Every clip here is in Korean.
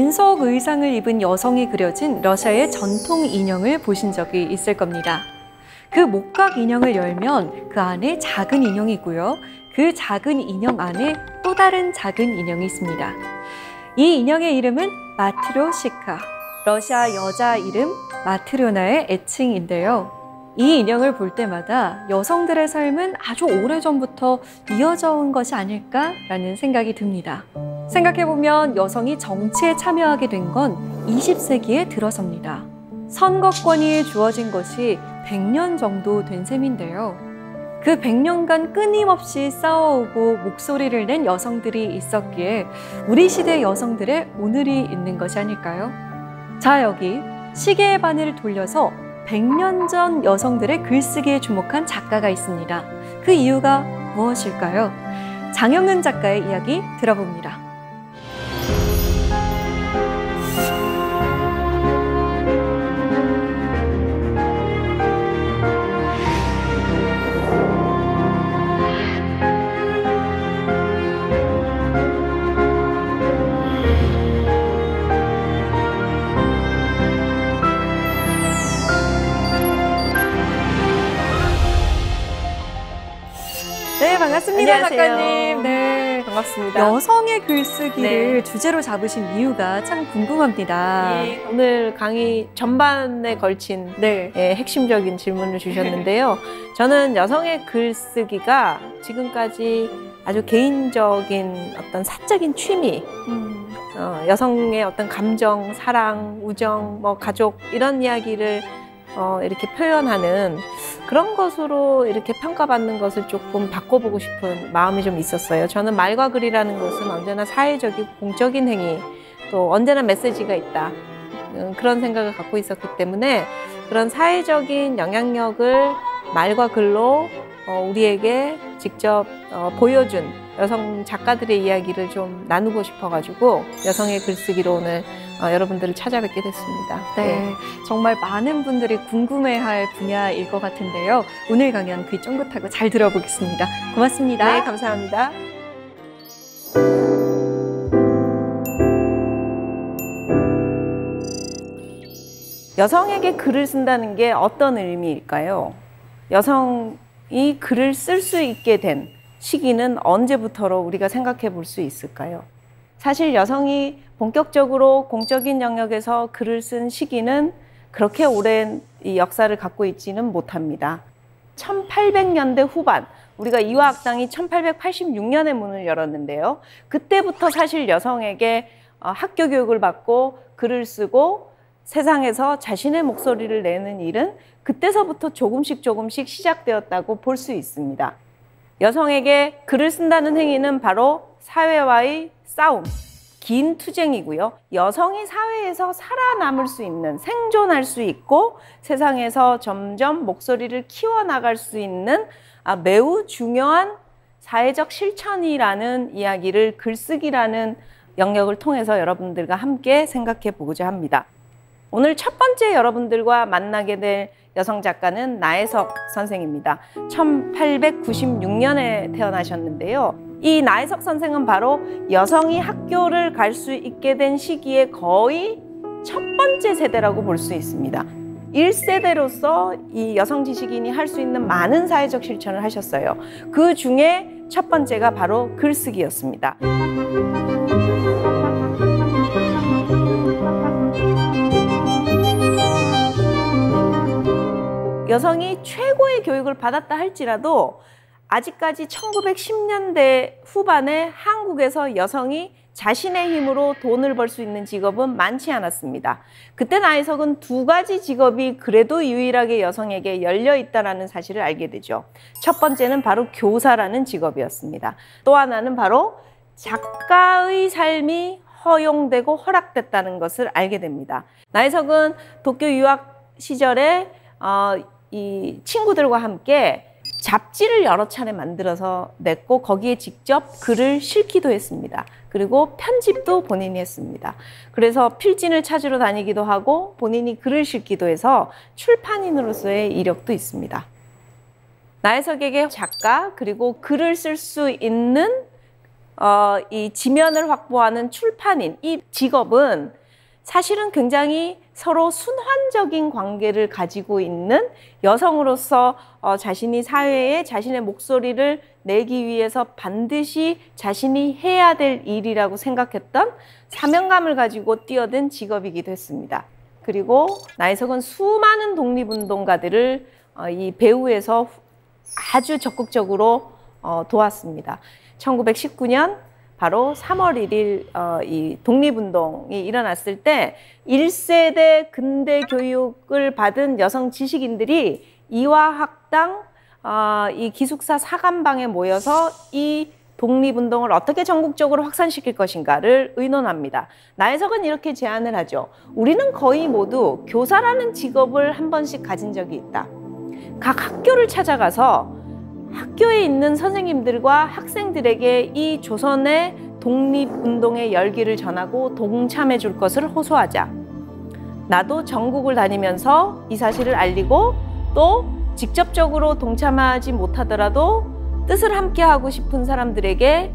민속 의상을 입은 여성이 그려진 러시아의 전통 인형을 보신 적이 있을 겁니다. 그 목각 인형을 열면 그 안에 작은 인형이 있고요. 그 작은 인형 안에 또 다른 작은 인형이 있습니다. 이 인형의 이름은 마트료시카, 러시아 여자 이름 마트료나의 애칭인데요. 이 인형을 볼 때마다 여성들의 삶은 아주 오래전부터 이어져 온 것이 아닐까라는 생각이 듭니다. 생각해보면 여성이 정치에 참여하게 된 건 20세기에 들어서입니다. 선거권이 주어진 것이 100년 정도 된 셈인데요. 그 100년간 끊임없이 싸워오고 목소리를 낸 여성들이 있었기에 우리 시대 여성들의 오늘이 있는 것이 아닐까요? 자, 여기 시계의 바늘을 돌려서 100년 전 여성들의 글쓰기에 주목한 작가가 있습니다. 그 이유가 무엇일까요? 장영은 작가의 이야기 들어봅니다. 네, 반갑습니다. 안녕하세요. 작가님. 네, 반갑습니다. 여성의 글쓰기를 네. 주제로 잡으신 이유가 참 궁금합니다. 예, 오늘 강의 전반에 걸친 네. 핵심적인 질문을 주셨는데요. 저는 여성의 글쓰기가 지금까지 아주 개인적인 어떤 사적인 취미, 여성의 어떤 감정, 사랑, 우정, 가족 이런 이야기를 이렇게 표현하는 그런 것으로 이렇게 평가받는 것을 조금 바꿔보고 싶은 마음이 좀 있었어요. 저는 말과 글이라는 것은 언제나 사회적이고 공적인 행위, 또 언제나 메시지가 있다. 그런 생각을 갖고 있었기 때문에 그런 사회적인 영향력을 말과 글로 우리에게 직접 보여준 여성 작가들의 이야기를 좀 나누고 싶어가지고 여성의 글쓰기로 오늘 여러분들을 찾아뵙게 됐습니다. 네, 정말 많은 분들이 궁금해할 분야일 것 같은데요. 오늘 강연 귀 쫑긋하고 잘 들어보겠습니다. 고맙습니다. 네, 감사합니다. 여성에게 글을 쓴다는 게 어떤 의미일까요? 여성이 글을 쓸 수 있게 된 시기는 언제부터로 우리가 생각해 볼 수 있을까요? 사실 여성이 본격적으로 공적인 영역에서 글을 쓴 시기는 그렇게 오랜 이 역사를 갖고 있지는 못합니다. 1800년대 후반, 우리가 이화학당이 1886년에 문을 열었는데요. 그때부터 사실 여성에게 학교 교육을 받고 글을 쓰고 세상에서 자신의 목소리를 내는 일은 그때서부터 조금씩 시작되었다고 볼 수 있습니다. 여성에게 글을 쓴다는 행위는 바로 사회와의 싸움, 긴 투쟁이고요. 여성이 사회에서 살아남을 수 있는, 생존할 수 있고 세상에서 점점 목소리를 키워나갈 수 있는 매우 중요한 사회적 실천이라는 이야기를 글쓰기라는 영역을 통해서 여러분들과 함께 생각해 보고자 합니다. 오늘 첫 번째 여러분들과 만나게 될 여성 작가는 나혜석 선생입니다. 1896년에 태어나셨는데요. 이 나혜석 선생은 바로 여성이 학교를 갈 수 있게 된 시기에 거의 첫 번째 세대라고 볼 수 있습니다. 1세대로서 이 여성 지식인이 할 수 있는 많은 사회적 실천을 하셨어요. 그 중에 첫 번째가 바로 글쓰기였습니다. 여성이 최고의 교육을 받았다 할지라도 아직까지 1910년대 후반에 한국에서 여성이 자신의 힘으로 돈을 벌 수 있는 직업은 많지 않았습니다. 그때 나혜석은 두 가지 직업이 그래도 유일하게 여성에게 열려 있다는 사실을 알게 되죠. 첫 번째는 바로 교사라는 직업이었습니다. 또 하나는 바로 작가의 삶이 허용되고 허락됐다는 것을 알게 됩니다. 나혜석은 도쿄 유학 시절에 이 친구들과 함께 잡지를 여러 차례 만들어서 냈고 거기에 직접 글을 실기도 했습니다. 그리고 편집도 본인이 했습니다. 그래서 필진을 찾으러 다니기도 하고 본인이 글을 실기도 해서 출판인으로서의 이력도 있습니다. 나혜석에게 작가 그리고 글을 쓸 수 있는 이 지면을 확보하는 출판인 이 직업은 사실은 굉장히 서로 순환적인 관계를 가지고 있는 여성으로서 자신이 사회에 자신의 목소리를 내기 위해서 반드시 자신이 해야 될 일이라고 생각했던 사명감을 가지고 뛰어든 직업이기도 했습니다. 그리고 나혜석은 수많은 독립운동가들을 이 배후에서 아주 적극적으로 도왔습니다. 1919년 바로 3월 1일 이 독립운동이 일어났을 때 1세대 근대 교육을 받은 여성 지식인들이 이화학당 이 기숙사 사감방에 모여서 이 독립운동을 어떻게 전국적으로 확산시킬 것인가를 의논합니다. 나혜석은 이렇게 제안을 하죠. 우리는 거의 모두 교사라는 직업을 한 번씩 가진 적이 있다. 각 학교를 찾아가서 학교에 있는 선생님들과 학생들에게 이 조선의 독립운동의 열기를 전하고 동참해 줄 것을 호소하자. 나도 전국을 다니면서 이 사실을 알리고 또 직접적으로 동참하지 못하더라도 뜻을 함께 하고 싶은 사람들에게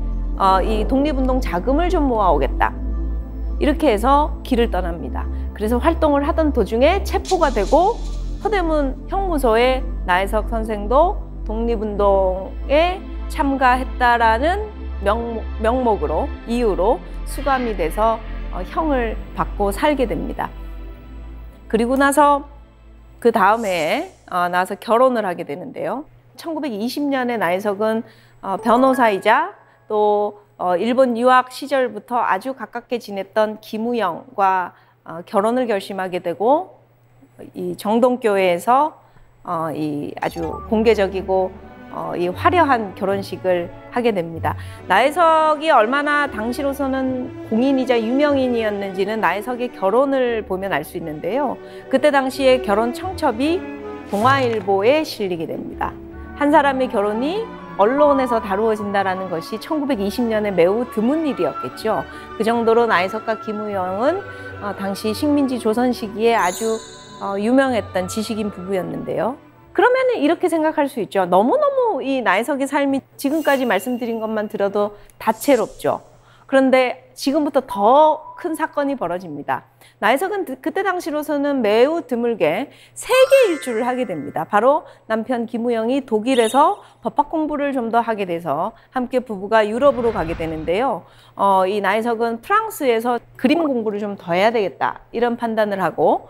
이 독립운동 자금을 좀 모아오겠다. 이렇게 해서 길을 떠납니다. 그래서 활동을 하던 도중에 체포가 되고 서대문 형무소에 나혜석 선생도 독립운동에 참가했다라는 명목으로 이유로 수감이 돼서 형을 받고 살게 됩니다. 그리고 나서 그 다음 해에 나와서 결혼을 하게 되는데요. 1920년에 나혜석은 변호사이자 또 일본 유학 시절부터 아주 가깝게 지냈던 김우영과 결혼을 결심하게 되고 이 정동교회에서 이 아주 공개적이고 이 화려한 결혼식을 하게 됩니다. 나혜석이 얼마나 당시로서는 공인이자 유명인이었는지는 나혜석의 결혼을 보면 알 수 있는데요. 그때 당시에 결혼 청첩이 동아일보에 실리게 됩니다. 한 사람의 결혼이 언론에서 다루어진다는 것이 1920년에 매우 드문 일이었겠죠. 그 정도로 나혜석과 김우영은 당시 식민지 조선 시기에 아주 유명했던 지식인 부부였는데요. 그러면 이렇게 생각할 수 있죠. 너무너무 이 나혜석의 삶이 지금까지 말씀드린 것만 들어도 다채롭죠. 그런데 지금부터 더 큰 사건이 벌어집니다. 나혜석은 그때 당시로서는 매우 드물게 세계 일주를 하게 됩니다. 바로 남편 김우영이 독일에서 법학 공부를 좀 더 하게 돼서 함께 부부가 유럽으로 가게 되는데요. 이 나혜석은 프랑스에서 그림 공부를 좀 더 해야 되겠다 이런 판단을 하고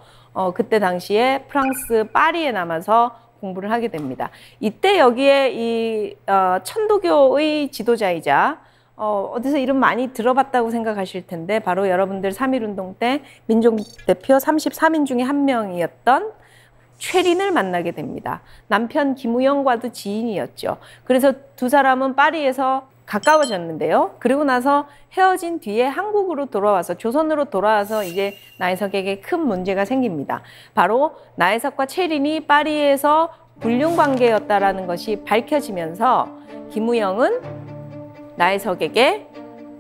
그때 당시에 프랑스 파리에 남아서 공부를 하게 됩니다. 이때 여기에 이 천도교의 지도자이자 어디서 이름 많이 들어봤다고 생각하실 텐데 바로 여러분들 3.1운동 때 민족대표 33인 중에 한 명이었던 최린을 만나게 됩니다. 남편 김우영과도 지인이었죠. 그래서 두 사람은 파리에서 가까워졌는데요. 그리고 나서 헤어진 뒤에 한국으로 돌아와서 조선으로 돌아와서 이제 나혜석에게 큰 문제가 생깁니다. 바로 나혜석과 최린이 파리에서 불륜 관계였다라는 것이 밝혀지면서 김우영은 나혜석에게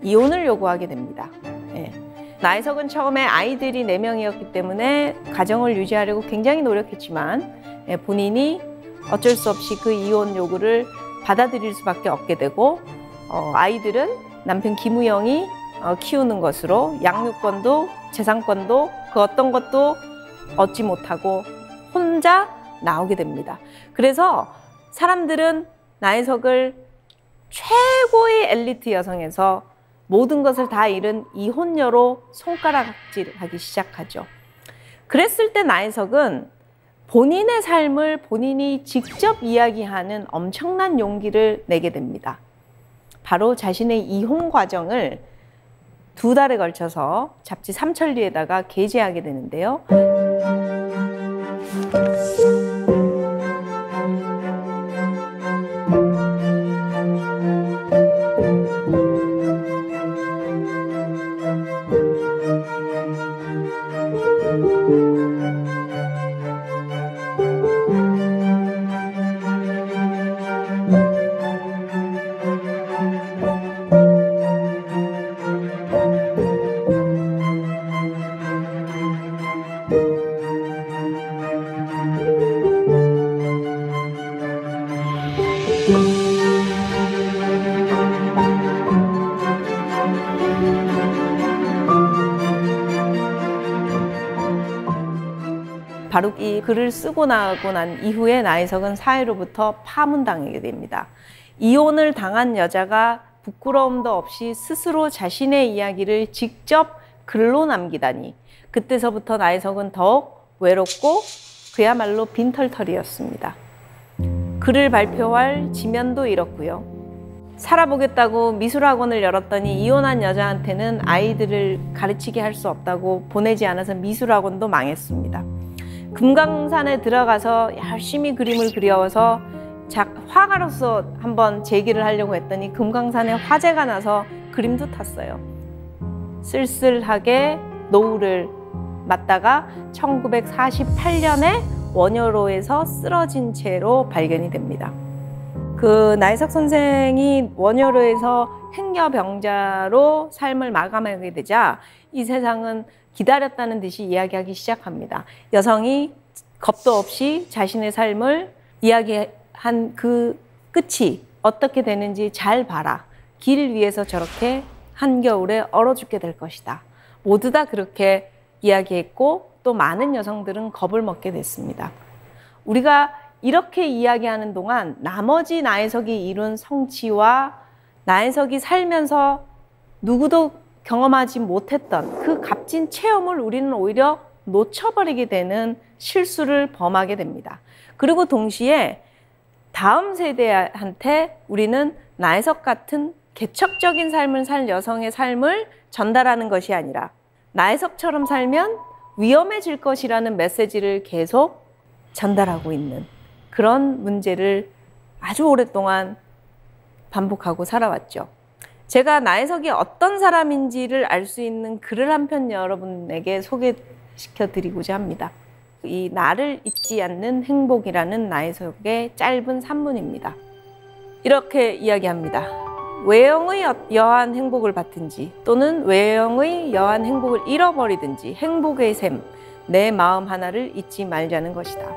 이혼을 요구하게 됩니다. 예. 나혜석은 처음에 아이들이 4명이었기 때문에 가정을 유지하려고 굉장히 노력했지만 본인이 어쩔 수 없이 그 이혼 요구를 받아들일 수밖에 없게 되고 아이들은 남편 김우영이 키우는 것으로 양육권도 재산권도 그 어떤 것도 얻지 못하고 혼자 나오게 됩니다. 그래서 사람들은 나혜석을 최고의 엘리트 여성에서 모든 것을 다 잃은 이혼녀로 손가락질하기 시작하죠. 그랬을 때 나혜석은 본인의 삶을 본인이 직접 이야기하는 엄청난 용기를 내게 됩니다. 바로 자신의 이혼 과정을 2달에 걸쳐서 잡지 삼천리에다가 게재하게 되는데요. 바룩이 글을 쓰고 나고 난 이후에 나혜석은 사회로부터 파문당하게 됩니다. 이혼을 당한 여자가 부끄러움도 없이 스스로 자신의 이야기를 직접 글로 남기다니, 그때서부터 나혜석은 더욱 외롭고 그야말로 빈털털이었습니다. 글을 발표할 지면도 잃었고요. 살아보겠다고 미술학원을 열었더니 이혼한 여자한테는 아이들을 가르치게 할 수 없다고 보내지 않아서 미술학원도 망했습니다. 금강산에 들어가서 열심히 그림을 그려서 화가로서 한번 제기를 하려고 했더니 금강산에 화재가 나서 그림도 탔어요. 쓸쓸하게 노후를 맞다가 1948년에 원효로에서 쓰러진 채로 발견이 됩니다. 그 나혜석 선생이 원효로에서 행여병자로 삶을 마감하게 되자 이 세상은 기다렸다는 듯이 이야기하기 시작합니다. 여성이 겁도 없이 자신의 삶을 이야기한 그 끝이 어떻게 되는지 잘 봐라. 길 위에서 저렇게 한겨울에 얼어 죽게 될 것이다. 모두 다 그렇게 이야기했고 또 많은 여성들은 겁을 먹게 됐습니다. 우리가 이렇게 이야기하는 동안 나머지 나혜석이 이룬 성취와 나혜석이 살면서 누구도 경험하지 못했던 그 값진 체험을 우리는 오히려 놓쳐버리게 되는 실수를 범하게 됩니다. 그리고 동시에 다음 세대한테 우리는 나혜석 같은 개척적인 삶을 살 여성의 삶을 전달하는 것이 아니라 나혜석처럼 살면 위험해질 것이라는 메시지를 계속 전달하고 있는 그런 문제를 아주 오랫동안 반복하고 살아왔죠. 제가 나혜석이 어떤 사람인지를 알 수 있는 글을 한 편 여러분에게 소개시켜 드리고자 합니다. 이 나를 잊지 않는 행복이라는 나혜석의 짧은 산문입니다. 이렇게 이야기합니다. 외형의 여한 행복을 받든지 또는 외형의 여한 행복을 잃어버리든지 행복의 셈, 내 마음 하나를 잊지 말자는 것이다.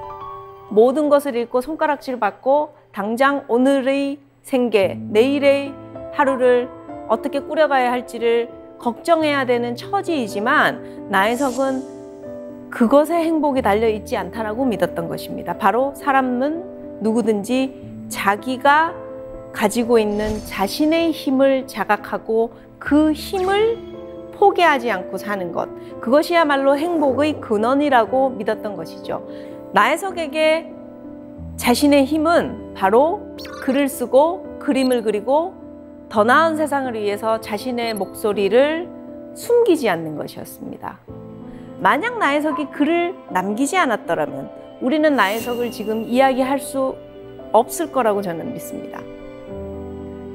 모든 것을 잃고 손가락질 받고 당장 오늘의 생계, 내일의 하루를 어떻게 꾸려가야 할지를 걱정해야 되는 처지이지만 나혜석은 그것에 행복이 달려있지 않다라고 믿었던 것입니다. 바로 사람은 누구든지 자기가 가지고 있는 자신의 힘을 자각하고 그 힘을 포기하지 않고 사는 것, 그것이야말로 행복의 근원이라고 믿었던 것이죠. 나혜석에게 자신의 힘은 바로 글을 쓰고 그림을 그리고 더 나은 세상을 위해서 자신의 목소리를 숨기지 않는 것이었습니다. 만약 나혜석이 글을 남기지 않았더라면 우리는 나혜석을 지금 이야기할 수 없을 거라고 저는 믿습니다.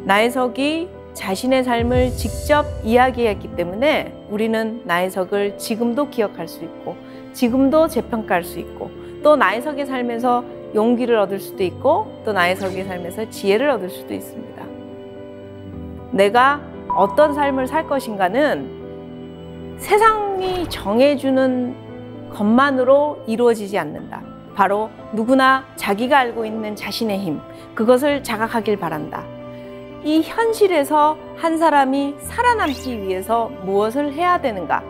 나혜석이 자신의 삶을 직접 이야기했기 때문에 우리는 나혜석을 지금도 기억할 수 있고 지금도 재평가할 수 있고 또 나혜석의 삶에서 용기를 얻을 수도 있고 또 나혜석의 삶에서 지혜를 얻을 수도 있습니다. 내가 어떤 삶을 살 것인가는 세상이 정해주는 것만으로 이루어지지 않는다. 바로 누구나 자기가 알고 있는 자신의 힘, 그것을 자각하길 바란다. 이 현실에서 한 사람이 살아남기 위해서 무엇을 해야 되는가를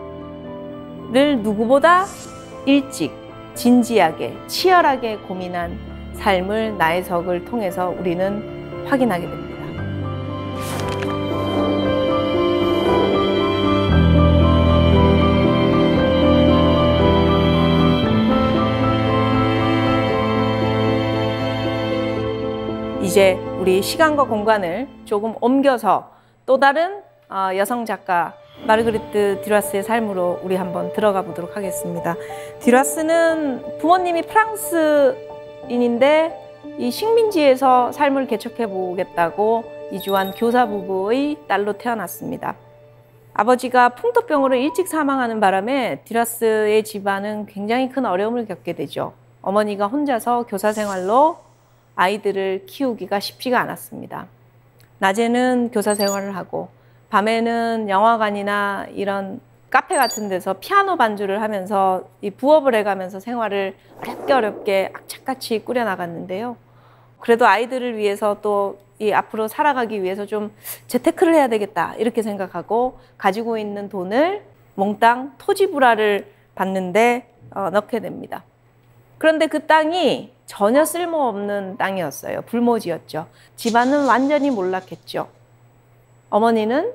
누구보다 일찍, 진지하게, 치열하게 고민한 삶을 나혜석을 통해서 우리는 확인하게 됩니다. 이제 우리 시간과 공간을 조금 옮겨서 또 다른 여성 작가 마르그리트 듀라스의 삶으로 우리 한번 들어가 보도록 하겠습니다. 듀라스는 부모님이 프랑스인인데 이 식민지에서 삶을 개척해 보겠다고 이주한 교사 부부의 딸로 태어났습니다. 아버지가 풍토병으로 일찍 사망하는 바람에 듀라스의 집안은 굉장히 큰 어려움을 겪게 되죠. 어머니가 혼자서 교사 생활로 아이들을 키우기가 쉽지가 않았습니다. 낮에는 교사 생활을 하고 밤에는 영화관이나 이런 카페 같은 데서 피아노 반주를 하면서 이 부업을 해가면서 생활을 어렵게 악착같이 꾸려나갔는데요. 그래도 아이들을 위해서 또 이 앞으로 살아가기 위해서 좀 재테크를 해야 되겠다 이렇게 생각하고 가지고 있는 돈을 몽땅 토지 불화를 받는데 넣게 됩니다. 그런데 그 땅이 전혀 쓸모없는 땅이었어요. 불모지였죠. 집안은 완전히 몰락했죠. 어머니는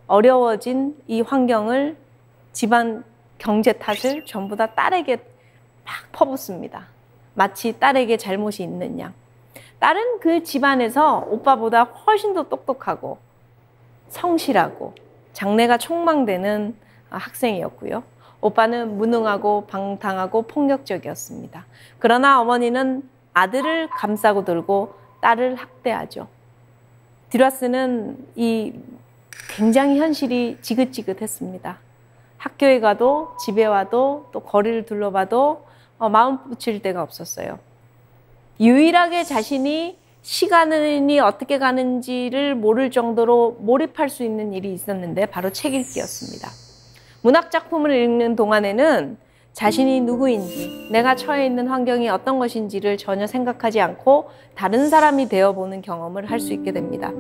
어려워진 이 환경을 집안 경제 탓을 전부 다 딸에게 막 퍼붓습니다. 마치 딸에게 잘못이 있는 양. 딸은 그 집안에서 오빠보다 훨씬 더 똑똑하고 성실하고 장래가 촉망되는 학생이었고요. 오빠는 무능하고 방탕하고 폭력적이었습니다. 그러나 어머니는 아들을 감싸고 들고 딸을 학대하죠. 디라스는 이 굉장히 현실이 지긋지긋했습니다. 학교에 가도 집에 와도 또 거리를 둘러봐도 마음 붙일 데가 없었어요. 유일하게 자신이 시간이 어떻게 가는지를 모를 정도로 몰입할 수 있는 일이 있었는데 바로 책 읽기였습니다. 문학작품을 읽는 동안에는 자신이 누구인지, 내가 처해 있는 환경이 어떤 것인지를 전혀 생각하지 않고 다른 사람이 되어보는 경험을 할 수 있게 됩니다.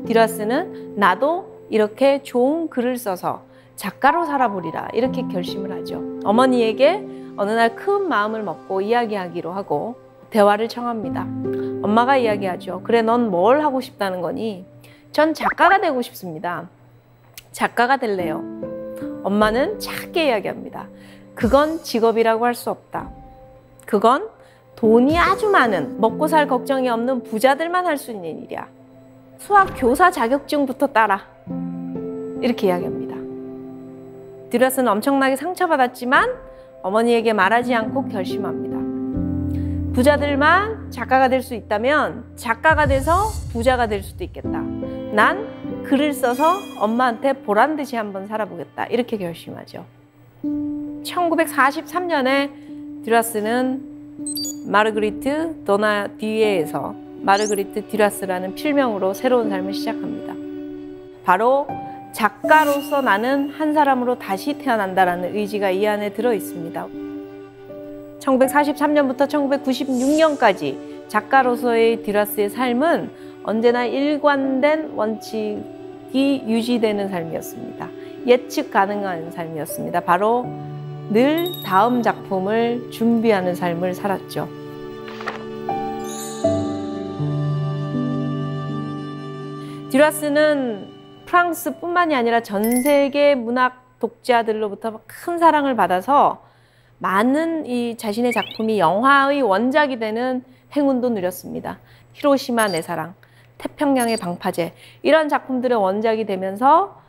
디라스는 나도 이렇게 좋은 글을 써서 작가로 살아보리라 이렇게 결심을 하죠. 어머니에게 어느 날 큰 마음을 먹고 이야기하기로 하고 대화를 청합니다. 엄마가 이야기하죠. 그래, 넌 뭘 하고 싶다는 거니? 전 작가가 되고 싶습니다. 작가가 될래요. 엄마는 작게 이야기합니다. 그건 직업이라고 할 수 없다. 그건 돈이 아주 많은, 먹고 살 걱정이 없는 부자들만 할 수 있는 일이야. 수학 교사 자격증부터 따라. 이렇게 이야기합니다. 디라스는 엄청나게 상처받았지만 어머니에게 말하지 않고 결심합니다. 부자들만 작가가 될 수 있다면 작가가 돼서 부자가 될 수도 있겠다. 난 글을 써서 엄마한테 보란듯이 한번 살아보겠다. 이렇게 결심하죠. 1943년에 디라스는 마르그리트 도나디에에서 마르그리트 디라스라는 필명으로 새로운 삶을 시작합니다. 바로 작가로서 나는 한 사람으로 다시 태어난다라는 의지가 이 안에 들어 있습니다. 1943년부터 1996년까지 작가로서의 디라스의 삶은 언제나 일관된 원칙이 유지되는 삶이었습니다. 예측 가능한 삶이었습니다. 바로 늘 다음 작품을 준비하는 삶을 살았죠. 디라스는 프랑스뿐만이 아니라 전 세계 문학 독자들로부터 큰 사랑을 받아서 많은 이 자신의 작품이 영화의 원작이 되는 행운도 누렸습니다. 히로시마 내 사랑, 태평양의 방파제 이런 작품들의 원작이 되면서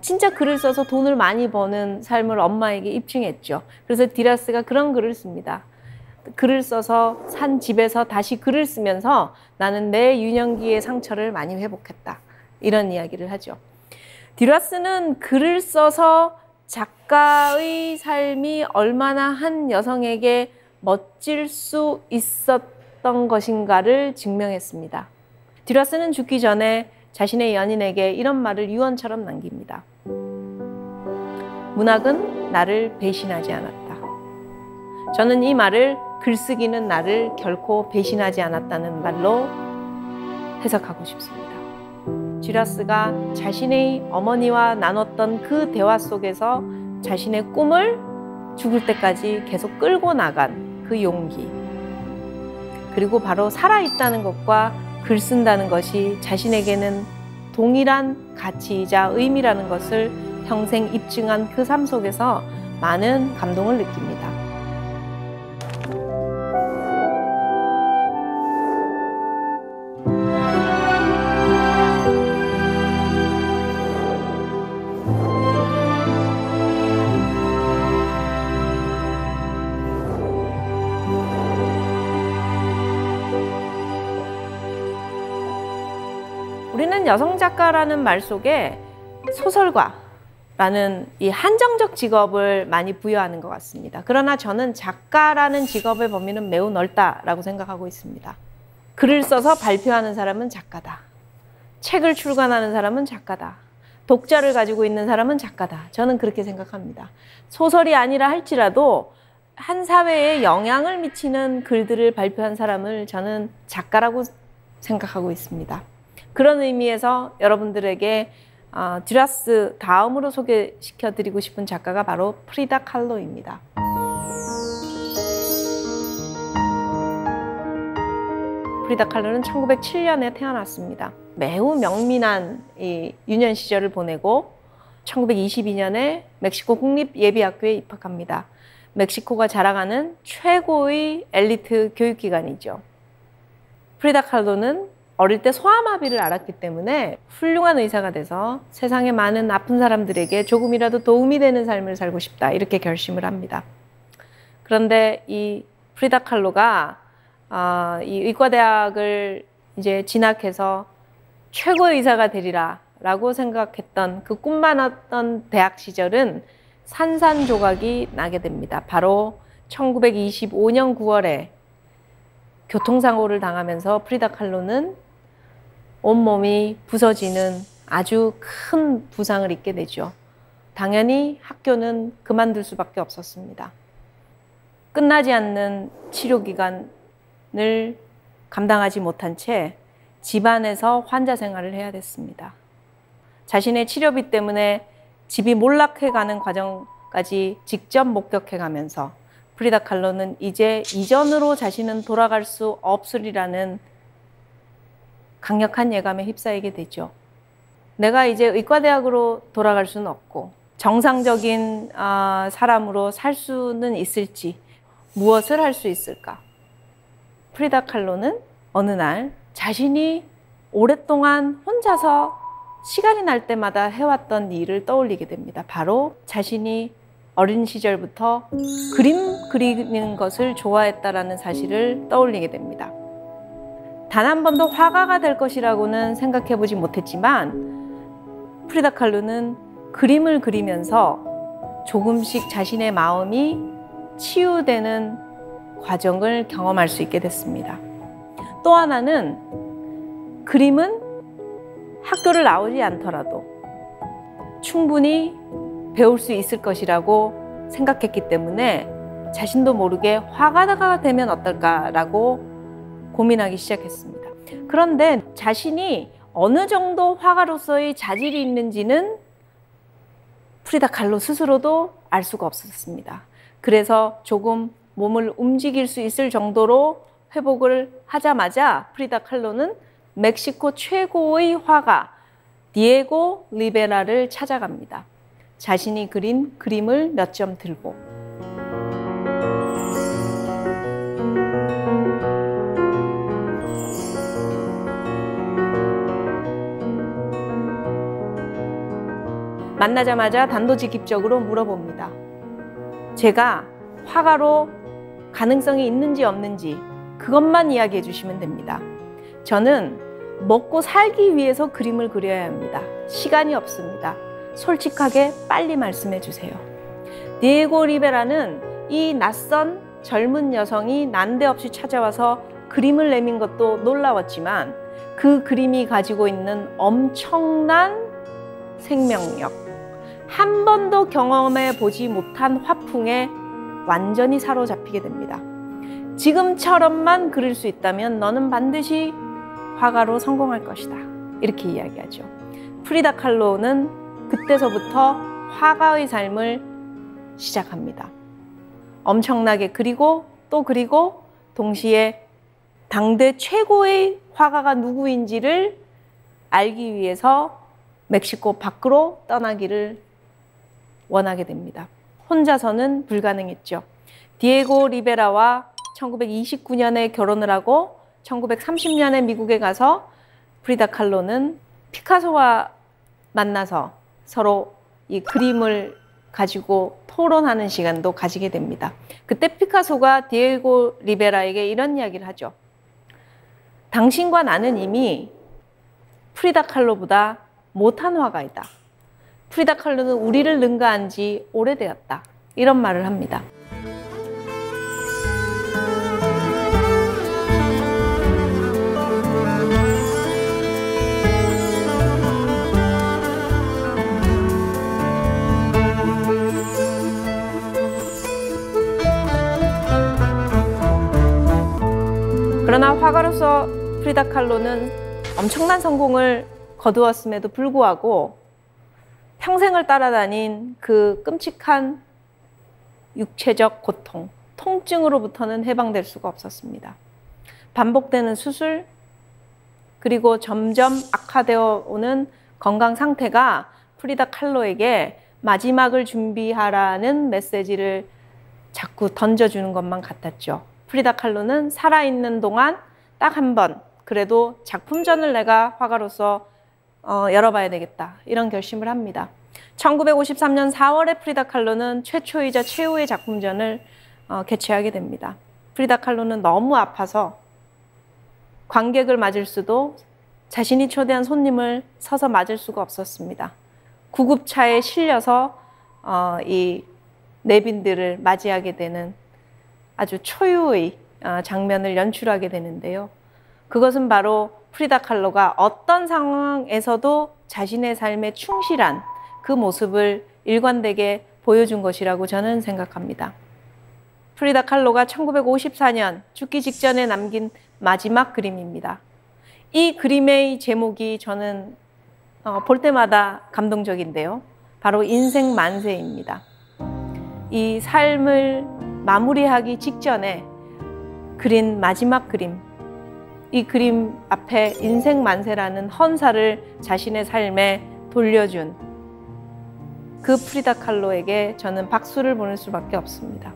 진짜 글을 써서 돈을 많이 버는 삶을 엄마에게 입증했죠. 그래서 디라스가 그런 글을 씁니다. 글을 써서 산 집에서 다시 글을 쓰면서 나는 내 유년기의 상처를 많이 회복했다. 이런 이야기를 하죠. 디라스는 글을 써서 작가의 삶이 얼마나 한 여성에게 멋질 수 있었던 것인가를 증명했습니다. 디라스는 죽기 전에 자신의 연인에게 이런 말을 유언처럼 남깁니다. 문학은 나를 배신하지 않았다. 저는 이 말을 글쓰기는 나를 결코 배신하지 않았다는 말로 해석하고 싶습니다. 디라스가 자신의 어머니와 나눴던 그 대화 속에서 자신의 꿈을 죽을 때까지 계속 끌고 나간 그 용기, 그리고 바로 살아있다는 것과 글 쓴다는 것이 자신에게는 동일한 가치이자 의미라는 것을 평생 입증한 그 삶 속에서 많은 감동을 느낍니다. 우리는 여성 작가라는 말 속에 소설가라는 이 한정적 직업을 많이 부여하는 것 같습니다. 그러나 저는 작가라는 직업의 범위는 매우 넓다라고 생각하고 있습니다. 글을 써서 발표하는 사람은 작가다. 책을 출간하는 사람은 작가다. 독자를 가지고 있는 사람은 작가다. 저는 그렇게 생각합니다. 소설이 아니라 할지라도 한 사회에 영향을 미치는 글들을 발표한 사람을 저는 작가라고 생각하고 있습니다. 그런 의미에서 여러분들에게 디라스 다음으로 소개시켜드리고 싶은 작가가 바로 프리다 칼로입니다. 프리다 칼로는 1907년에 태어났습니다. 매우 명민한 이 유년 시절을 보내고 1922년에 멕시코 국립예비학교에 입학합니다. 멕시코가 자랑하는 최고의 엘리트 교육기관이죠. 프리다 칼로는 어릴 때 소아마비를 앓았기 때문에 훌륭한 의사가 돼서 세상에 많은 아픈 사람들에게 조금이라도 도움이 되는 삶을 살고 싶다, 이렇게 결심을 합니다. 그런데 이 프리다 칼로가 이 의과대학을 이제 진학해서 최고의 의사가 되리라라고 생각했던 그 꿈만었던 대학 시절은 산산조각이 나게 됩니다. 바로 1925년 9월에 교통사고를 당하면서 프리다 칼로는 온몸이 부서지는 아주 큰 부상을 입게 되죠. 당연히 학교는 그만둘 수밖에 없었습니다. 끝나지 않는 치료기간을 감당하지 못한 채 집안에서 환자 생활을 해야 됐습니다. 자신의 치료비 때문에 집이 몰락해가는 과정까지 직접 목격해가면서 프리다 칼로는 이제 이전으로 자신은 돌아갈 수 없으리라는 강력한 예감에 휩싸이게 되죠. 내가 이제 의과대학으로 돌아갈 수는 없고 정상적인 사람으로 살 수는 있을지 무엇을 할 수 있을까? 프리다 칼로는 어느 날 자신이 오랫동안 혼자서 시간이 날 때마다 해왔던 일을 떠올리게 됩니다. 바로 자신이 어린 시절부터 그림 그리는 것을 좋아했다라는 사실을 떠올리게 됩니다. 단 한 번도 화가가 될 것이라고는 생각해 보지 못했지만 프리다 칼로는 그림을 그리면서 조금씩 자신의 마음이 치유되는 과정을 경험할 수 있게 됐습니다. 또 하나는 그림은 학교를 나오지 않더라도 충분히 배울 수 있을 것이라고 생각했기 때문에 자신도 모르게 화가가 되면 어떨까라고 고민하기 시작했습니다. 그런데 자신이 어느 정도 화가로서의 자질이 있는지는 프리다 칼로 스스로도 알 수가 없었습니다. 그래서 조금 몸을 움직일 수 있을 정도로 회복을 하자마자 프리다 칼로는 멕시코 최고의 화가 디에고 리베라를 찾아갑니다. 자신이 그린 그림을 몇 점 들고 만나자마자 단도직입적으로 물어봅니다. 제가 화가로 가능성이 있는지 없는지 그것만 이야기해 주시면 됩니다. 저는 먹고 살기 위해서 그림을 그려야 합니다. 시간이 없습니다. 솔직하게 빨리 말씀해 주세요. 디에고 리베라는 이 낯선 젊은 여성이 난데없이 찾아와서 그림을 내민 것도 놀라웠지만 그 그림이 가지고 있는 엄청난 생명력, 한 번도 경험해 보지 못한 화풍에 완전히 사로잡히게 됩니다. 지금처럼만 그릴 수 있다면 너는 반드시 화가로 성공할 것이다, 이렇게 이야기하죠. 프리다 칼로는 그때서부터 화가의 삶을 시작합니다. 엄청나게 그리고 또 그리고 동시에 당대 최고의 화가가 누구인지를 알기 위해서 멕시코 밖으로 떠나기를 원하게 됩니다. 혼자서는 불가능했죠. 디에고 리베라와 1929년에 결혼을 하고 1930년에 미국에 가서 프리다 칼로는 피카소와 만나서 서로 이 그림을 가지고 토론하는 시간도 가지게 됩니다. 그때 피카소가 디에고 리베라에게 이런 이야기를 하죠. 당신과 나는 이미 프리다 칼로보다 못한 화가이다. 프리다 칼로는 우리를 능가한 지 오래되었다. 이런 말을 합니다. 그러나 화가로서 프리다 칼로는 엄청난 성공을 거두었음에도 불구하고 평생을 따라다닌 그 끔찍한 육체적 고통, 통증으로부터는 해방될 수가 없었습니다. 반복되는 수술, 그리고 점점 악화되어 오는 건강 상태가 프리다 칼로에게 마지막을 준비하라는 메시지를 자꾸 던져주는 것만 같았죠. 프리다 칼로는 살아있는 동안 딱 한 번, 그래도 작품전을 내가 화가로서 열어봐야 되겠다, 이런 결심을 합니다. 1953년 4월에 프리다 칼로는 최초이자 최후의 작품전을 개최하게 됩니다. 프리다 칼로는 너무 아파서 관객을 맞을 수도, 자신이 초대한 손님을 서서 맞을 수가 없었습니다. 구급차에 실려서 이 내빈들을 맞이하게 되는 아주 초유의 장면을 연출하게 되는데요. 그것은 바로 프리다 칼로가 어떤 상황에서도 자신의 삶에 충실한 그 모습을 일관되게 보여준 것이라고 저는 생각합니다. 프리다 칼로가 1954년 죽기 직전에 남긴 마지막 그림입니다. 이 그림의 제목이 저는 볼 때마다 감동적인데요. 바로 인생 만세입니다. 이 삶을 마무리하기 직전에 그린 마지막 그림, 이 그림 앞에 인생 만세라는 헌사를 자신의 삶에 돌려준 그 프리다 칼로에게 저는 박수를 보낼 수밖에 없습니다.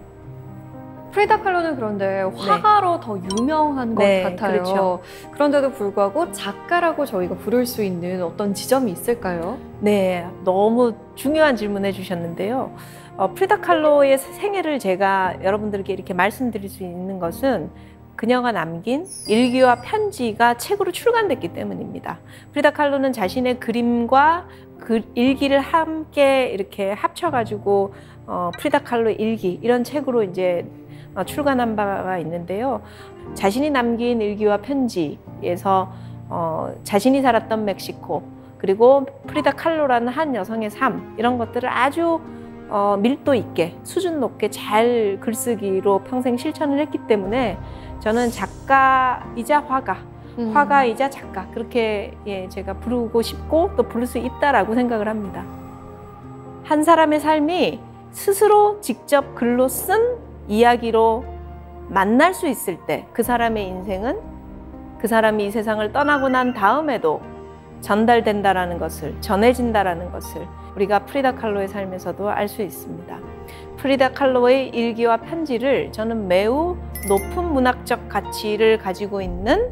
프리다 칼로는 그런데 화가로 더 유명한 것 같아요. 그렇죠. 그런데도 불구하고 작가라고 저희가 부를 수 있는 어떤 지점이 있을까요? 네, 너무 중요한 질문 해주셨는데요. 프리다 칼로의 생애를 제가 여러분들께 이렇게 말씀드릴 수 있는 것은 그녀가 남긴 일기와 편지가 책으로 출간됐기 때문입니다. 프리다 칼로는 자신의 그림과 그 일기를 함께 이렇게 합쳐가지고 프리다 칼로 일기, 이런 책으로 이제 출간한 바가 있는데요. 자신이 남긴 일기와 편지에서 자신이 살았던 멕시코, 그리고 프리다 칼로라는 한 여성의 삶, 이런 것들을 아주 밀도 있게, 수준 높게 잘 글쓰기로 평생 실천을 했기 때문에 저는 작가이자 화가이자 작가, 그렇게 제가 부르고 싶고 또 부를 수 있다라고 생각을 합니다. 한 사람의 삶이 스스로 직접 글로 쓴 이야기로 만날 수 있을 때 그 사람의 인생은 그 사람이 이 세상을 떠나고 난 다음에도 전달된다라는 것을, 전해진다라는 것을 우리가 프리다 칼로의 삶에서도 알 수 있습니다. 프리다 칼로의 일기와 편지를 저는 매우 높은 문학적 가치를 가지고 있는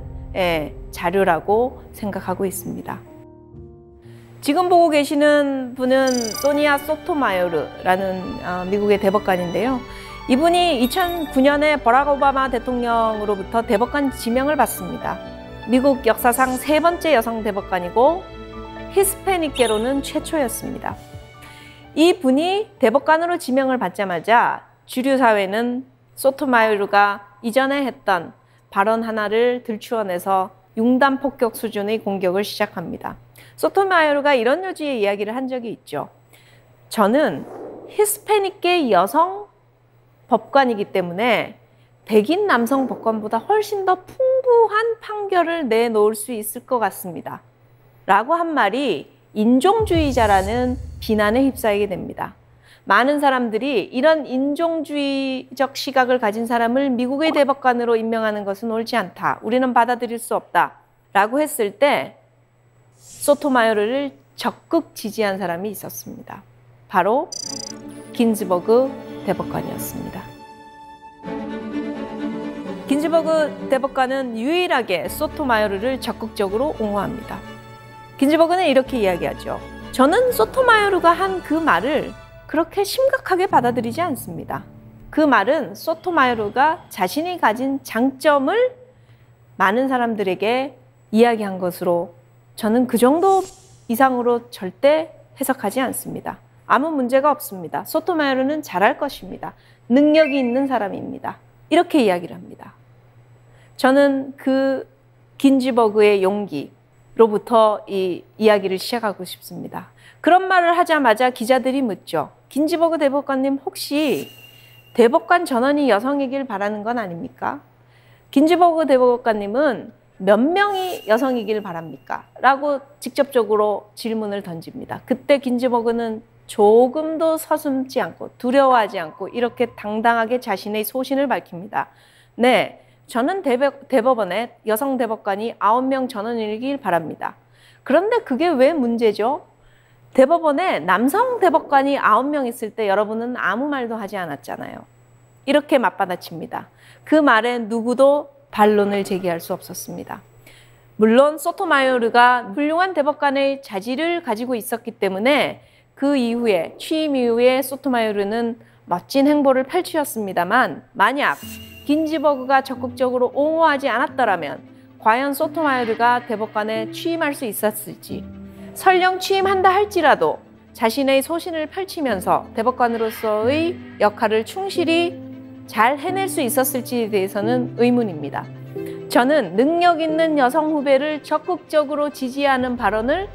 자료라고 생각하고 있습니다. 지금 보고 계시는 분은 소니아 소토마요르라는 미국의 대법관인데요. 이분이 2009년에 버락 오바마 대통령으로부터 대법관 지명을 받습니다. 미국 역사상 3번째 여성 대법관이고 히스패닉계로는 최초였습니다. 이 분이 대법관으로 지명을 받자마자 주류 사회는 소토마요르가 이전에 했던 발언 하나를 들추어내서 융단 폭격 수준의 공격을 시작합니다. 소토마요르가 이런 요지의 이야기를 한 적이 있죠. 저는 히스패닉계 여성 법관이기 때문에 백인 남성 법관보다 훨씬 더 풍부한 판결을 내놓을 수 있을 것 같습니다. 라고 한 말이 인종주의자라는 비난에 휩싸이게 됩니다. 많은 사람들이 이런 인종주의적 시각을 가진 사람을 미국의 대법관으로 임명하는 것은 옳지 않다, 우리는 받아들일 수 없다 라고 했을 때 소토마요르를 적극 지지한 사람이 있었습니다. 바로 긴즈버그 대법관이었습니다. 긴즈버그 대법관은 유일하게 소토마요르를 적극적으로 옹호합니다. 긴즈버그는 이렇게 이야기하죠. 저는 소토마요르가 한 그 말을 그렇게 심각하게 받아들이지 않습니다. 그 말은 소토마요르가 자신이 가진 장점을 많은 사람들에게 이야기한 것으로 저는 그 정도 이상으로 절대 해석하지 않습니다. 아무 문제가 없습니다. 소토마요르는 잘할 것입니다. 능력이 있는 사람입니다. 이렇게 이야기를 합니다. 저는 그 긴즈버그의 용기로부터 이 이야기를 시작하고 싶습니다. 그런 말을 하자마자 기자들이 묻죠. 긴즈버그 대법관님, 혹시 대법관 전원이 여성이길 바라는 건 아닙니까? 긴즈버그 대법관님은 몇 명이 여성이길 바랍니까? 라고 직접적으로 질문을 던집니다. 그때 긴즈버그는 조금도 서슴지 않고 두려워하지 않고 이렇게 당당하게 자신의 소신을 밝힙니다. 네, 저는 대법원에 여성 대법관이 9명 전원이길 바랍니다. 그런데 그게 왜 문제죠? 대법원에 남성 대법관이 9명 있을 때 여러분은 아무 말도 하지 않았잖아요. 이렇게 맞받아칩니다. 그 말에 누구도 반론을 제기할 수 없었습니다. 물론 소토마요르가 훌륭한 대법관의 자질을 가지고 있었기 때문에 그 이후에 취임 이후에 소토마요르는 멋진 행보를 펼치었습니다만 만약 긴즈버그가 적극적으로 옹호하지 않았더라면 과연 소토마요르가 대법관에 취임할 수 있었을지, 설령 취임한다 할지라도 자신의 소신을 펼치면서 대법관으로서의 역할을 충실히 잘 해낼 수 있었을지에 대해서는 의문입니다. 저는 능력 있는 여성 후배를 적극적으로 지지하는 발언을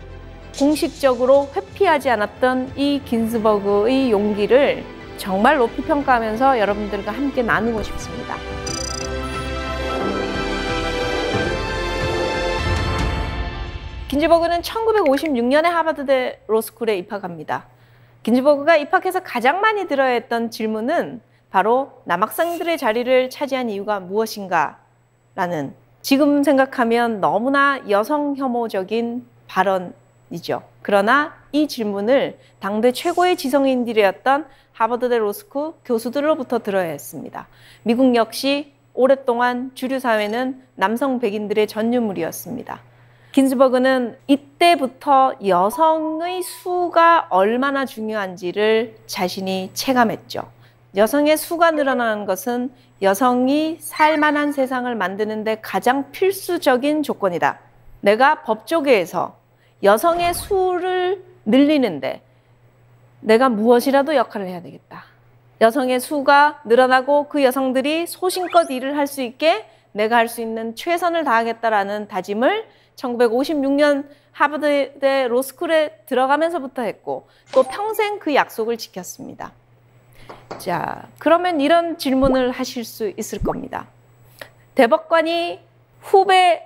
공식적으로 회피하지 않았던 이 긴즈버그의 용기를 정말 높이 평가하면서 여러분들과 함께 나누고 싶습니다. 긴즈버그는 1956년에 하버드대 로스쿨에 입학합니다. 긴즈버그가 입학해서 가장 많이 들어야 했던 질문은 바로 남학생들의 자리를 차지한 이유가 무엇인가? 라는, 지금 생각하면 너무나 여성 혐오적인 발언이죠. 그러나 이 질문을 당대 최고의 지성인들이었던 하버드대 로스쿨 교수들로부터 들어야 했습니다. 미국 역시 오랫동안 주류 사회는 남성 백인들의 전유물이었습니다. 긴즈버그는 이때부터 여성의 수가 얼마나 중요한지를 자신이 체감했죠. 여성의 수가 늘어나는 것은 여성이 살만한 세상을 만드는 데 가장 필수적인 조건이다. 내가 법조계에서 여성의 수를 늘리는데 내가 무엇이라도 역할을 해야 되겠다. 여성의 수가 늘어나고 그 여성들이 소신껏 일을 할 수 있게 내가 할 수 있는 최선을 다하겠다라는 다짐을 1956년 하버드대 로스쿨에 들어가면서부터 했고 또 평생 그 약속을 지켰습니다. 자, 그러면 이런 질문을 하실 수 있을 겁니다. 대법관이 후배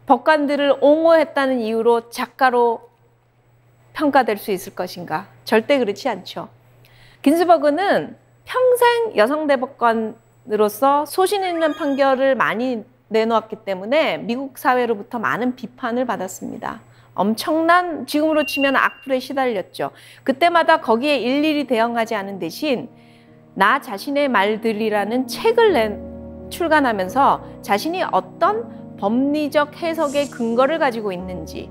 법관들을 옹호했다는 이유로 작가로 평가될 수 있을 것인가? 절대 그렇지 않죠. 긴즈버그는 평생 여성 대법관으로서 소신 있는 판결을 많이 내놓았기 때문에 미국 사회로부터 많은 비판을 받았습니다. 엄청난, 지금으로 치면 악플에 시달렸죠. 그때마다 거기에 일일이 대응하지 않은 대신 나 자신의 말들이라는 책을 출간하면서 자신이 어떤 법리적 해석의 근거를 가지고 있는지,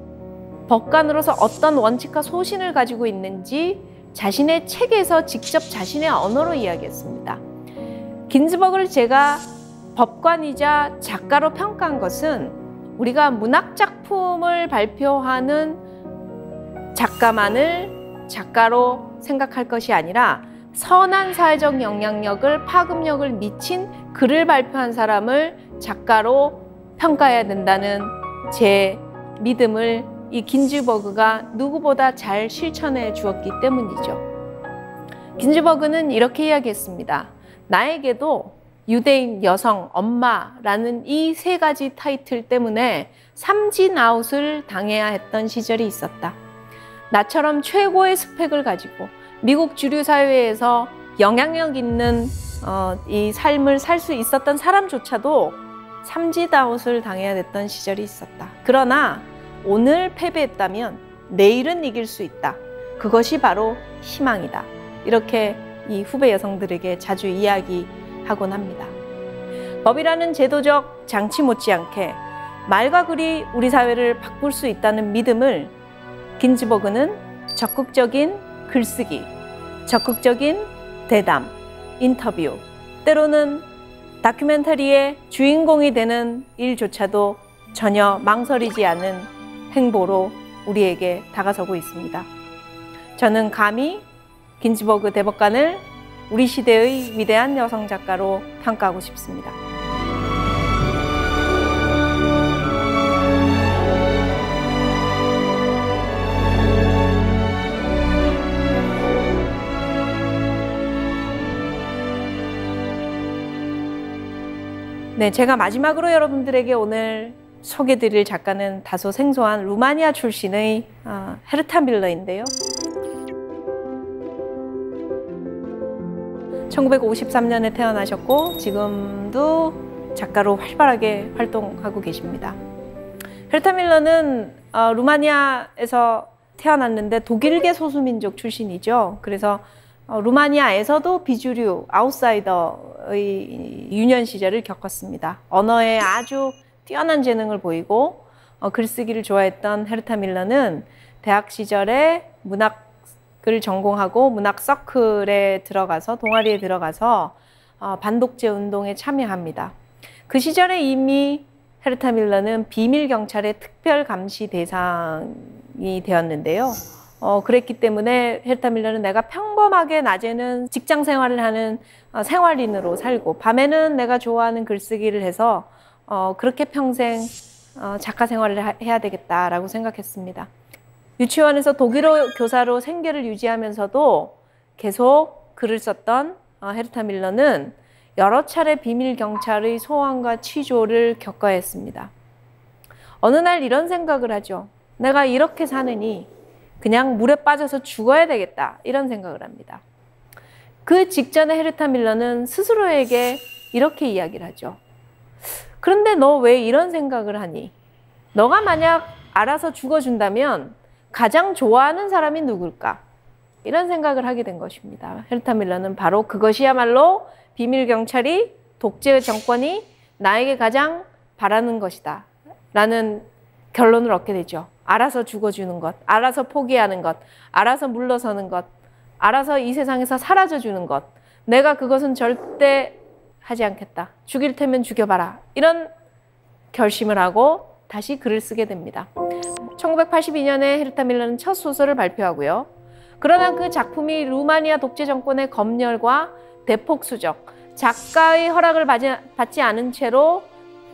법관으로서 어떤 원칙과 소신을 가지고 있는지 자신의 책에서 직접 자신의 언어로 이야기했습니다. 긴즈버그를 제가 법관이자 작가로 평가한 것은 우리가 문학작품을 발표하는 작가만을 작가로 생각할 것이 아니라 선한 사회적 영향력을, 파급력을 미친 글을 발표한 사람을 작가로 평가해야 된다는 제 믿음을 이 긴즈버그가 누구보다 잘 실천해 주었기 때문이죠. 긴즈버그는 이렇게 이야기했습니다. 나에게도 유대인 여성 엄마라는 이 세 가지 타이틀 때문에 삼진아웃을 당해야 했던 시절이 있었다. 나처럼 최고의 스펙을 가지고 미국 주류 사회에서 영향력 있는 이 삶을 살 수 있었던 사람조차도 삼진아웃을 당해야 됐던 시절이 있었다. 그러나 오늘 패배했다면 내일은 이길 수 있다. 그것이 바로 희망이다. 이렇게 이 후배 여성들에게 자주 이야기하곤 합니다. 법이라는 제도적 장치 못지않게 말과 글이 우리 사회를 바꿀 수 있다는 믿음을 긴즈버그는 적극적인 글쓰기, 적극적인 대담, 인터뷰, 때로는 다큐멘터리의 주인공이 되는 일조차도 전혀 망설이지 않은 행보로 우리에게 다가서고 있습니다. 저는 감히 긴즈버그 대법관을 우리 시대의 위대한 여성 작가로 평가하고 싶습니다. 네, 제가 마지막으로 여러분들에게 오늘 소개드릴 작가는 다소 생소한 루마니아 출신의 헤르타 밀러인데요. 1953년에 태어나셨고 지금도 작가로 활발하게 활동하고 계십니다. 헤르타 밀러는 루마니아에서 태어났는데 독일계 소수민족 출신이죠. 그래서 루마니아에서도 비주류, 아웃사이더의 유년 시절을 겪었습니다. 언어에 아주 뛰어난 재능을 보이고 글쓰기를 좋아했던 헤르타 밀러는 대학 시절에 문학을 전공하고 문학 서클에 들어가서 동아리에 들어가서 반독재 운동에 참여합니다. 그 시절에 이미 헤르타 밀러는 비밀 경찰의 특별 감시 대상이 되었는데요. 그랬기 때문에 헤르타 밀러는 내가 평범하게 낮에는 직장 생활을 하는 생활인으로 살고 밤에는 내가 좋아하는 글쓰기를 해서 그렇게 평생 작가 생활을 해야 되겠다라고 생각했습니다. 유치원에서 독일어 교사로 생계를 유지하면서도 계속 글을 썼던 헤르타 밀러는 여러 차례 비밀 경찰의 소환과 취조를 겪어야 했습니다. 어느 날 이런 생각을 하죠. 내가 이렇게 사느니 그냥 물에 빠져서 죽어야 되겠다, 이런 생각을 합니다. 그 직전에 헤르타 밀러는 스스로에게 이렇게 이야기를 하죠. 그런데 너 왜 이런 생각을 하니? 너가 만약 알아서 죽어준다면 가장 좋아하는 사람이 누굴까? 이런 생각을 하게 된 것입니다. 헤르타 밀러는 바로 그것이야말로 비밀 경찰이, 독재 정권이 나에게 가장 바라는 것이다 라는 결론을 얻게 되죠. 알아서 죽어주는 것, 알아서 포기하는 것, 알아서 물러서는 것, 알아서 이 세상에서 사라져주는 것. 내가 그것은 절대 하지 않겠다. 죽일 테면 죽여봐라. 이런 결심을 하고 다시 글을 쓰게 됩니다. 1982년에 헤르타 밀러는 첫 소설을 발표하고요. 그러나 그 작품이 루마니아 독재 정권의 검열과 대폭 수적, 작가의 허락을 받지 않은 채로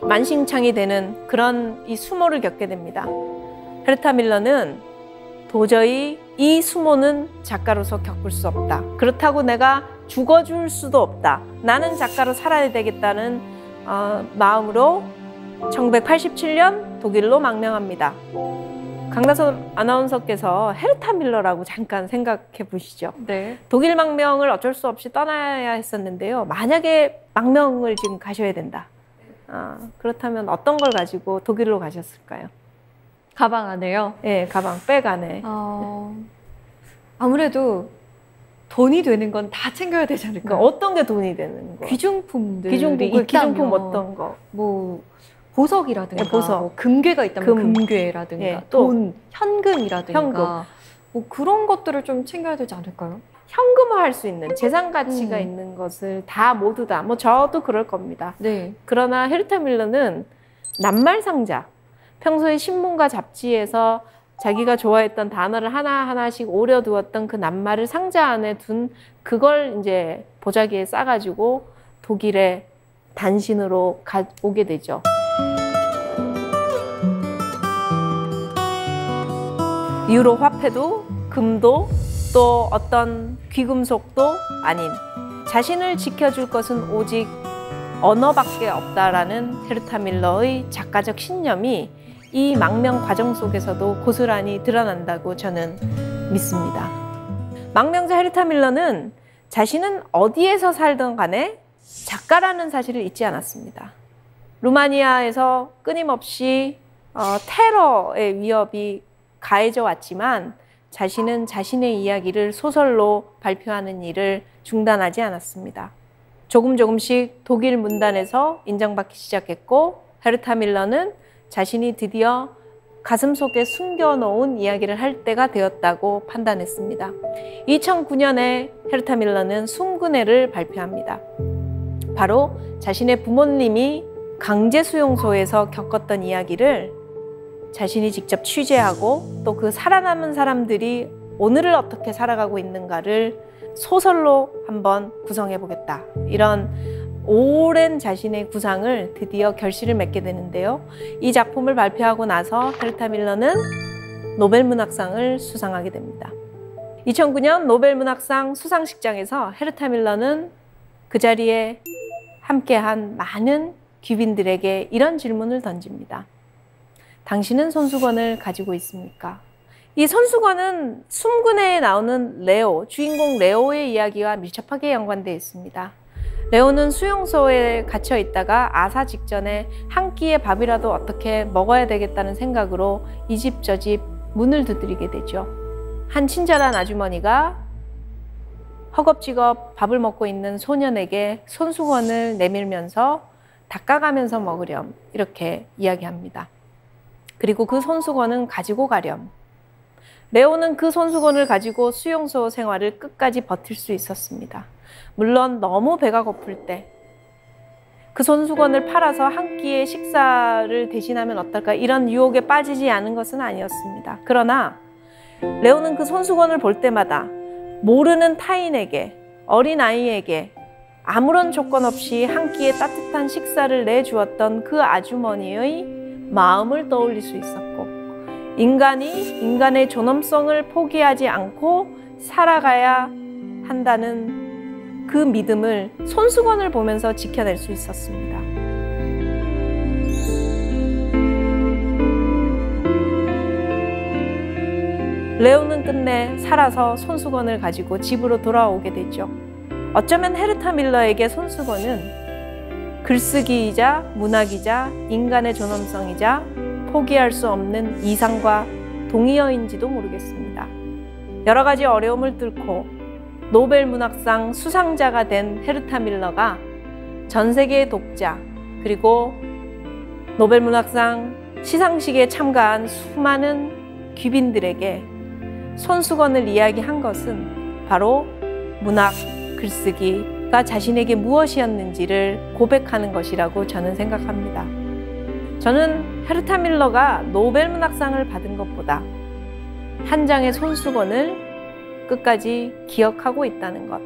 만신창이 되는 그런 이 수모를 겪게 됩니다. 헤르타 밀러는 도저히 이 수모는 작가로서 겪을 수 없다. 그렇다고 내가 죽어줄 수도 없다. 나는 작가로 살아야 되겠다는 마음으로 1987년 독일로 망명합니다. 강다솜 아나운서께서 헤르타 밀러라고 잠깐 생각해 보시죠. 네. 독일 망명을 어쩔 수 없이 떠나야 했었는데요. 만약에 망명을 지금 가셔야 된다. 그렇다면 어떤 걸 가지고 독일로 가셨을까요? 가방 안에요? 네, 가방, 백 안에. 아무래도 돈이 되는 건 다 챙겨야 되지 않을까요? 그러니까 어떤 게 돈이 되는 거? 귀중품들이 귀중품 어떤 거? 뭐 보석이라든가, 네, 보석. 뭐 금괴가 있다면 금괴라든가, 네, 또 돈, 현금이라든가, 현금. 뭐 그런 것들을 좀 챙겨야 되지 않을까요? 현금화할 수 있는 재산 가치가 있는 것을 다 모두 다, 뭐 저도 그럴 겁니다. 네. 그러나 헤르타 밀러는 낱말 상자, 평소에 신문과 잡지에서 자기가 좋아했던 단어를 하나하나씩 오려두었던 그 낱말을 상자 안에 둔 그걸 이제 보자기에 싸가지고 독일에 단신으로 오게 되죠. 유로 화폐도, 금도, 또 어떤 귀금속도 아닌 자신을 지켜줄 것은 오직 언어밖에 없다라는 헤르타 밀러의 작가적 신념이 이 망명 과정 속에서도 고스란히 드러난다고 저는 믿습니다. 망명자 헤르타 밀러는 자신은 어디에서 살던 간에 작가라는 사실을 잊지 않았습니다. 루마니아에서 끊임없이 테러의 위협이 가해져 왔지만 자신은 자신의 이야기를 소설로 발표하는 일을 중단하지 않았습니다. 조금씩 독일 문단에서 인정받기 시작했고 헤르타 밀러는 자신이 드디어 가슴속에 숨겨놓은 이야기를 할 때가 되었다고 판단했습니다. 2009년에 헤르타 밀러는 순근해를 발표합니다. 바로 자신의 부모님이 강제수용소에서 겪었던 이야기를 자신이 직접 취재하고 또 그 살아남은 사람들이 오늘을 어떻게 살아가고 있는가를 소설로 한번 구성해 보겠다. 이런 오랜 자신의 구상을 드디어 결실을 맺게 되는데요. 이 작품을 발표하고 나서 헤르타 밀러는 노벨문학상을 수상하게 됩니다. 2009년 노벨문학상 수상식장에서 헤르타 밀러는 그 자리에 함께한 많은 귀빈들에게 이런 질문을 던집니다. 당신은 손수건을 가지고 있습니까? 이 손수건은 숨근해에 나오는 레오, 주인공 레오의 이야기와 밀접하게 연관되어 있습니다. 레오는 수용소에 갇혀 있다가 아사 직전에 한 끼의 밥이라도 어떻게 먹어야 되겠다는 생각으로 이 집 저 집 문을 두드리게 되죠. 한 친절한 아주머니가 허겁지겁 밥을 먹고 있는 소년에게 손수건을 내밀면서 닦아가면서 먹으렴 이렇게 이야기합니다. 그리고 그 손수건은 가지고 가렴. 레오는 그 손수건을 가지고 수용소 생활을 끝까지 버틸 수 있었습니다. 물론 너무 배가 고플 때 그 손수건을 팔아서 한 끼의 식사를 대신하면 어떨까 이런 유혹에 빠지지 않은 것은 아니었습니다. 그러나 레오는 그 손수건을 볼 때마다 모르는 타인에게, 어린아이에게 아무런 조건 없이 한 끼의 따뜻한 식사를 내주었던 그 아주머니의 마음을 떠올릴 수 있었고, 인간이 인간의 존엄성을 포기하지 않고 살아가야 한다는 그 믿음을 손수건을 보면서 지켜낼 수 있었습니다. 레오는 끝내 살아서 손수건을 가지고 집으로 돌아오게 되죠. 어쩌면 헤르타 밀러에게 손수건은 글쓰기이자 문학이자 인간의 존엄성이자 포기할 수 없는 이상과 동의어인지도 모르겠습니다. 여러 가지 어려움을 뚫고 노벨 문학상 수상자가 된 헤르타 밀러가 전 세계의 독자 그리고 노벨 문학상 시상식에 참가한 수많은 귀빈들에게 손수건을 이야기한 것은 바로 문학, 글쓰기가 자신에게 무엇이었는지를 고백하는 것이라고 저는 생각합니다. 저는 헤르타 밀러가 노벨 문학상을 받은 것보다 한 장의 손수건을 끝까지 기억하고 있다는 것,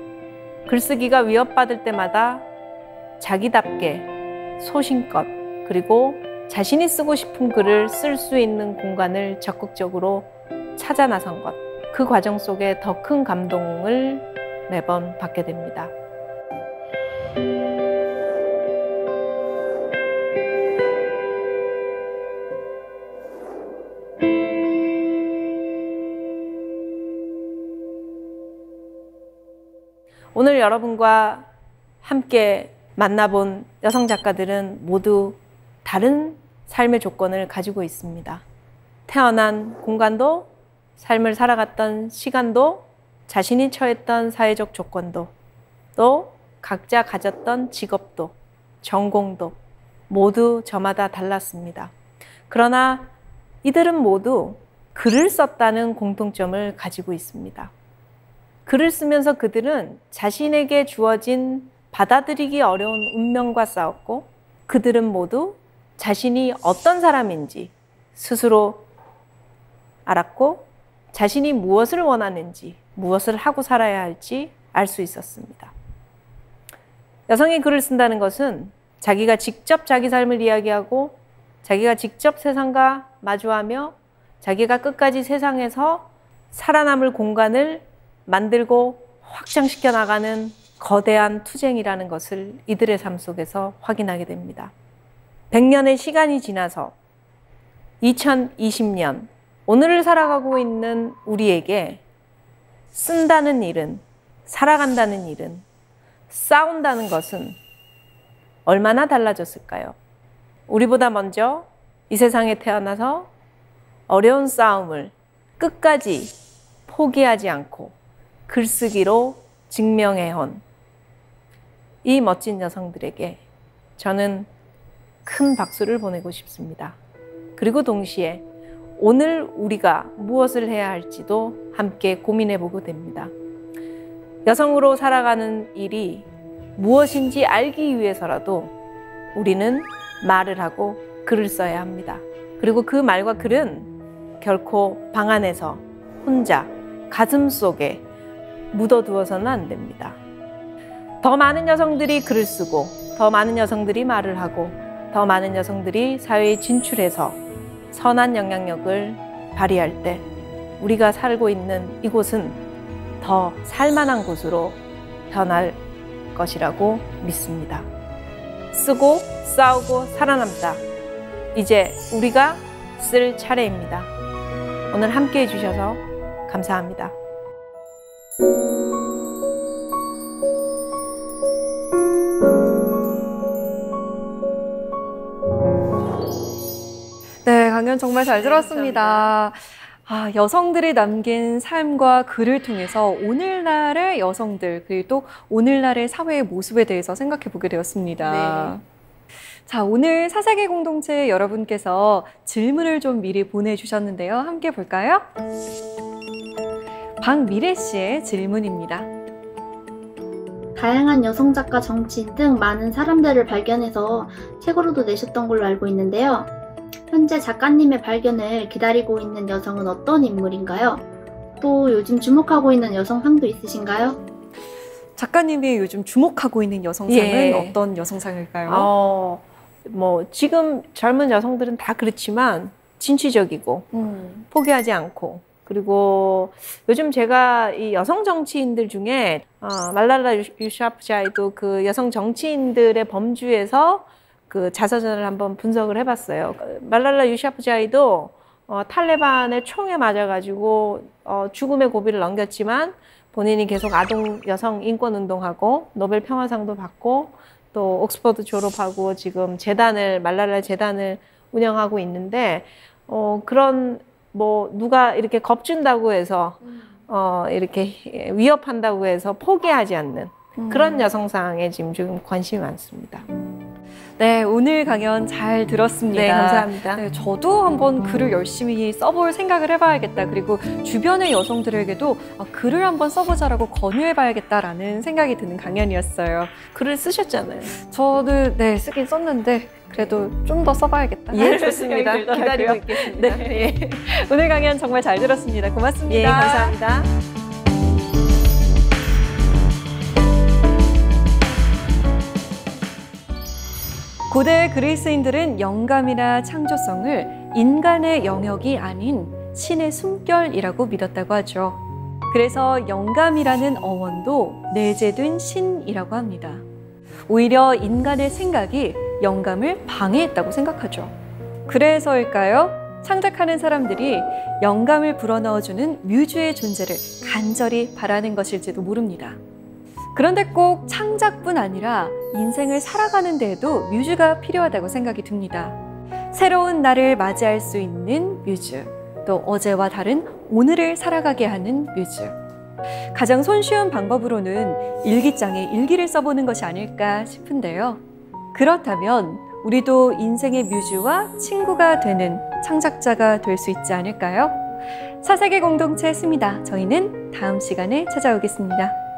글쓰기가 위협받을 때마다 자기답게 소신껏 그리고 자신이 쓰고 싶은 글을 쓸 수 있는 공간을 적극적으로 찾아 나선 것, 그 과정 속에 더 큰 감동을 매번 받게 됩니다. 오늘 여러분과 함께 만나본 여성 작가들은 모두 다른 삶의 조건을 가지고 있습니다. 태어난 공간도, 삶을 살아갔던 시간도, 자신이 처했던 사회적 조건도, 또 각자 가졌던 직업도, 전공도 모두 저마다 달랐습니다. 그러나 이들은 모두 글을 썼다는 공통점을 가지고 있습니다. 글을 쓰면서 그들은 자신에게 주어진 받아들이기 어려운 운명과 싸웠고, 그들은 모두 자신이 어떤 사람인지 스스로 알았고, 자신이 무엇을 원하는지, 무엇을 하고 살아야 할지 알 수 있었습니다. 여성이 글을 쓴다는 것은 자기가 직접 자기 삶을 이야기하고, 자기가 직접 세상과 마주하며, 자기가 끝까지 세상에서 살아남을 공간을 만들고 확장시켜 나가는 거대한 투쟁이라는 것을 이들의 삶 속에서 확인하게 됩니다. 100년의 시간이 지나서 2020년, 오늘을 살아가고 있는 우리에게 쓴다는 일은, 살아간다는 일은, 싸운다는 것은 얼마나 달라졌을까요? 우리보다 먼저 이 세상에 태어나서 어려운 싸움을 끝까지 포기하지 않고 글쓰기로 증명해온 이 멋진 여성들에게 저는 큰 박수를 보내고 싶습니다. 그리고 동시에 오늘 우리가 무엇을 해야 할지도 함께 고민해보고 됩니다. 여성으로 살아가는 일이 무엇인지 알기 위해서라도 우리는 말을 하고 글을 써야 합니다. 그리고 그 말과 글은 결코 방 안에서 혼자 가슴 속에 묻어두어서는 안 됩니다. 더 많은 여성들이 글을 쓰고, 더 많은 여성들이 말을 하고, 더 많은 여성들이 사회에 진출해서 선한 영향력을 발휘할 때 우리가 살고 있는 이곳은 더 살만한 곳으로 변할 것이라고 믿습니다. 쓰고 싸우고 살아남다. 이제 우리가 쓸 차례입니다. 오늘 함께 해주셔서 감사합니다. 강연 정말 잘 들었습니다. 아, 여성들이 남긴 삶과 글을 통해서 오늘날의 여성들, 그리고 또 오늘날의 사회의 모습에 대해서 생각해 보게 되었습니다. 네. 자, 오늘 사세계 공동체 여러분께서 질문을 좀 미리 보내주셨는데요. 함께 볼까요? 박미래 씨의 질문입니다. 다양한 여성 작가, 정치인 등 많은 사람들을 발견해서 책으로도 내셨던 걸로 알고 있는데요. 현재 작가님의 발견을 기다리고 있는 여성은 어떤 인물인가요? 또 요즘 주목하고 있는 여성상도 있으신가요? 작가님이 요즘 주목하고 있는 여성상은 예. 어떤 여성상일까요? 뭐 지금 젊은 여성들은 다 그렇지만 진취적이고 포기하지 않고, 그리고 요즘 제가 이 여성 정치인들 중에 말랄라 유샤프자이도 그 여성 정치인들의 범주에서 그 자서전을 한번 분석을 해봤어요. 말랄라 유샤프자이도 탈레반의 총에 맞아가지고 죽음의 고비를 넘겼지만 본인이 계속 아동 여성 인권 운동하고 노벨 평화상도 받고 또 옥스퍼드 졸업하고 지금 말랄라 재단을 운영하고 있는데, 그런 뭐 누가 이렇게 겁준다고 해서 이렇게 위협한다고 해서 포기하지 않는 그런 여성상에 지금 관심이 많습니다. 네, 오늘 강연 잘 들었습니다. 네, 감사합니다. 네, 저도 한번 글을 열심히 써볼 생각을 해봐야겠다. 그리고 주변의 여성들에게도 글을 한번 써보자라고 권유해봐야겠다라는 생각이 드는 강연이었어요. 글을 쓰셨잖아요. 저도 네, 쓰긴 썼는데 그래도 좀 더 써봐야겠다. 예, 좋습니다. 생각이 들더라고요. 기다리고 있겠습니다. 네. 예. 오늘 강연 정말 잘 들었습니다. 고맙습니다. 예, 감사합니다. 고대 그리스인들은 영감이나 창조성을 인간의 영역이 아닌 신의 숨결이라고 믿었다고 하죠. 그래서 영감이라는 어원도 내재된 신이라고 합니다. 오히려 인간의 생각이 영감을 방해했다고 생각하죠. 그래서일까요? 창작하는 사람들이 영감을 불어넣어주는 뮤즈의 존재를 간절히 바라는 것일지도 모릅니다. 그런데 꼭 창작뿐 아니라 인생을 살아가는 데에도 뮤즈가 필요하다고 생각이 듭니다. 새로운 날을 맞이할 수 있는 뮤즈, 또 어제와 다른 오늘을 살아가게 하는 뮤즈. 가장 손쉬운 방법으로는 일기장에 일기를 써보는 것이 아닐까 싶은데요. 그렇다면 우리도 인생의 뮤즈와 친구가 되는 창작자가 될 수 있지 않을까요? 사세계 공동체 스미다. 저희는 다음 시간에 찾아오겠습니다.